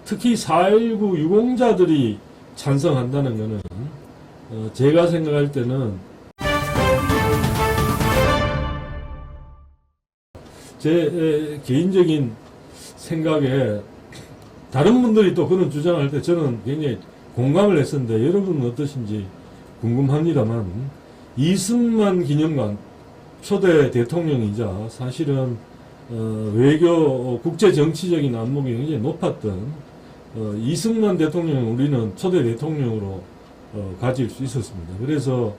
특히 4.19 유공자들이 찬성한다는 것은 제가 생각할 때는 제 개인적인 생각에 다른 분들이 또 그런 주장할 때 저는 굉장히 공감을 했었는데 여러분은 어떠신지 궁금합니다만 이승만 기념관 초대 대통령이자 사실은 외교 국제 정치적인 안목이 굉장히 높았던 이승만 대통령을 우리는 초대 대통령으로 가질 수 있었습니다. 그래서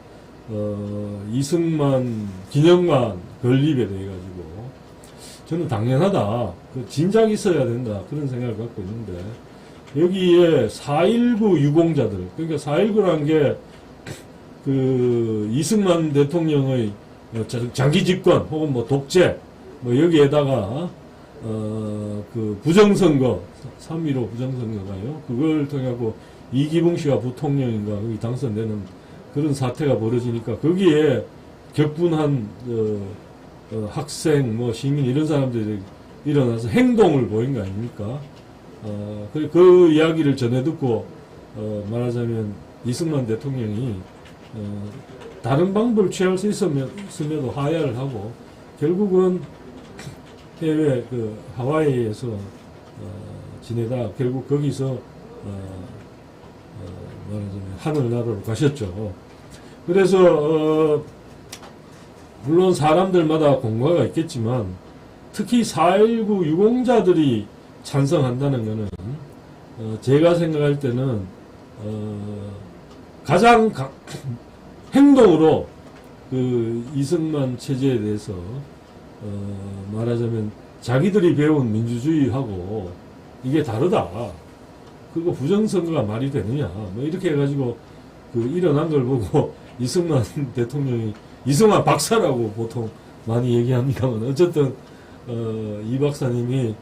이승만 기념관 건립에 대해 가지고 저는 당연하다. 진작이 있어야 된다. 그런 생각을 갖고 있는데, 여기에 4.19 유공자들, 그러니까 4.19라는 게, 이승만 대통령의 장기 집권, 혹은 뭐 독재, 뭐 여기에다가, 부정선거, 3.15 부정선거가요. 그걸 통해갖고 이기붕 씨가 부통령인가, 거기 당선되는 그런 사태가 벌어지니까, 거기에 격분한, 학생, 뭐, 시민, 이런 사람들이 일어나서 행동을 보인 거 아닙니까? 그 이야기를 전해 듣고, 말하자면, 이승만 대통령이, 다른 방법을 취할 수 있음에도 하야를 하고, 결국은 해외, 하와이에서, 지내다, 결국 거기서, 말하자면, 하늘나라로 가셨죠. 그래서, 물론 사람들마다 공과가 있겠지만 특히 4.19 유공자들이 찬성한다는 것은 제가 생각할 때는 가장 행동으로 이승만 체제에 대해서 말하자면 자기들이 배운 민주주의하고 이게 다르다. 그거 부정선거가 말이 되느냐. 뭐 이렇게 해가지고 일어난 걸 보고 이승만 대통령이 이승만 박사라고 보통 많이 얘기합니다만 어쨌든 이 박사님이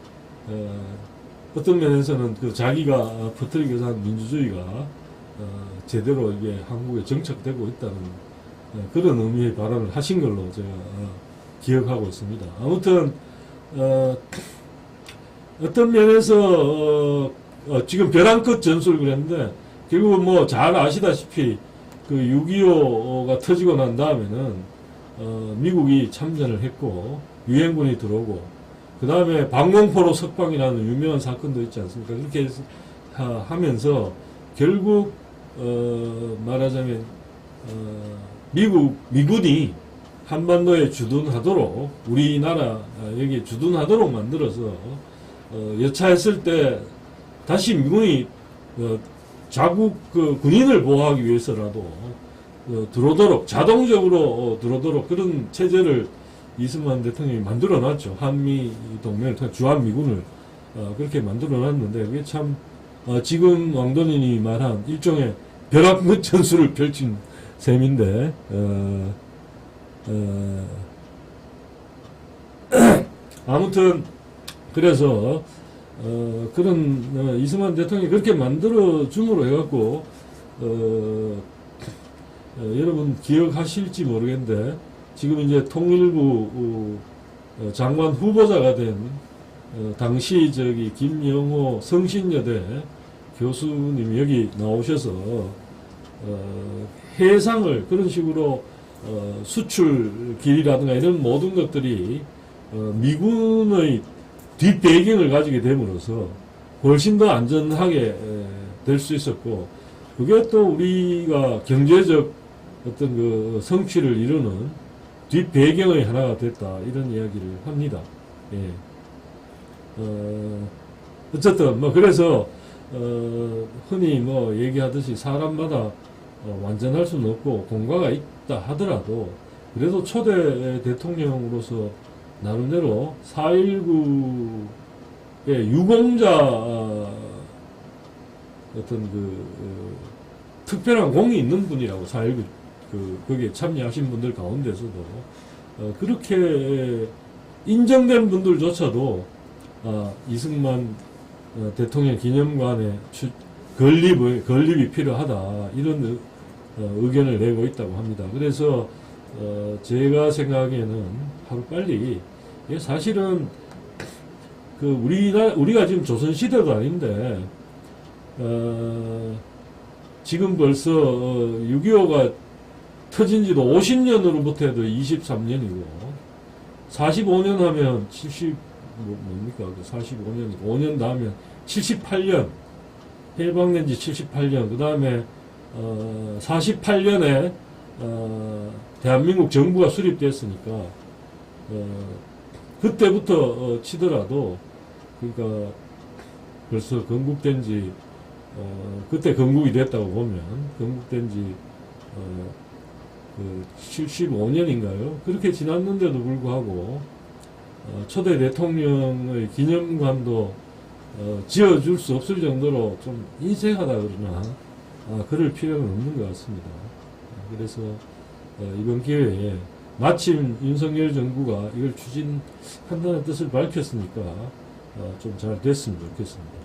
어떤 면에서는 자기가 퍼뜨리고자 하는 민주주의가 제대로 이게 한국에 정착되고 있다는 그런 의미의 발언을 하신 걸로 제가 기억하고 있습니다. 아무튼 어떤 면에서 지금 벼랑 끝 전술 그랬는데 결국은 뭐 잘 아시다시피 6.25가 터지고 난 다음에는, 미국이 참전을 했고, 유엔군이 들어오고, 그 다음에 방공포로 석방이라는 유명한 사건도 있지 않습니까? 그렇게 하면서, 결국, 말하자면, 미군이 한반도에 주둔하도록, 우리나라, 여기에 주둔하도록 만들어서, 여차했을 때, 다시 미군이, 자국 군인을 보호하기 위해서라도 들어오도록 자동적으로 들어오도록 그런 체제를 이승만 대통령이 만들어놨죠. 한미 동맹을 통해 주한미군을 그렇게 만들어놨는데 그게 참 지금 왕돈인이 말한 일종의 벼락끝 전술을 펼친 셈인데 아무튼 그래서 그런, 이승만 대통령이 그렇게 만들어줌으로 해갖고, 여러분 기억하실지 모르겠는데, 지금 이제 통일부, 장관 후보자가 된, 당시 김영호 성신여대 교수님이 여기 나오셔서, 해상을 그런 식으로, 수출 길이라든가 이런 모든 것들이, 미군의 뒷배경을 가지게 됨으로써 훨씬 더 안전하게 될 수 있었고, 그게 또 우리가 경제적 어떤 성취를 이루는 뒷배경의 하나가 됐다. 이런 이야기를 합니다. 예. 어쨌든, 그래서, 흔히 얘기하듯이 사람마다 완전할 수는 없고 공과가 있다 하더라도 그래도 초대 대통령으로서 나름대로 4.19의 유공자 어떤 특별한 공이 있는 분이라고 4.19 거기에 참여하신 분들 가운데서도 그렇게 인정된 분들조차도 이승만 대통령 기념관의 건립이 필요하다 이런 의견을 내고 있다고 합니다. 그래서 제가 생각에는 하루빨리 사실은 그 우리가 지금 조선시대도 아닌데, 지금 벌써 6.25가 터진 지도 50년으로부터 해도 23년이고, 45년 하면 뭡니까? 45년, 5년 더 하면 78년, 해방된 지 78년, 그 다음에, 48년에, 대한민국 정부가 수립됐으니까, 그때부터 치더라도, 그러니까 벌써 건국된 지, 그때 건국이 됐다고 보면, 건국된 지, 75년인가요? 그렇게 지났는데도 불구하고, 초대 대통령의 기념관도, 지어줄 수 없을 정도로 좀 인색하다 그러나, 그럴 필요는 없는 것 같습니다. 그래서, 이번 기회에, 마침 윤석열 정부가 이걸 추진한다는 뜻을 밝혔으니까, 좀 잘 됐으면 좋겠습니다.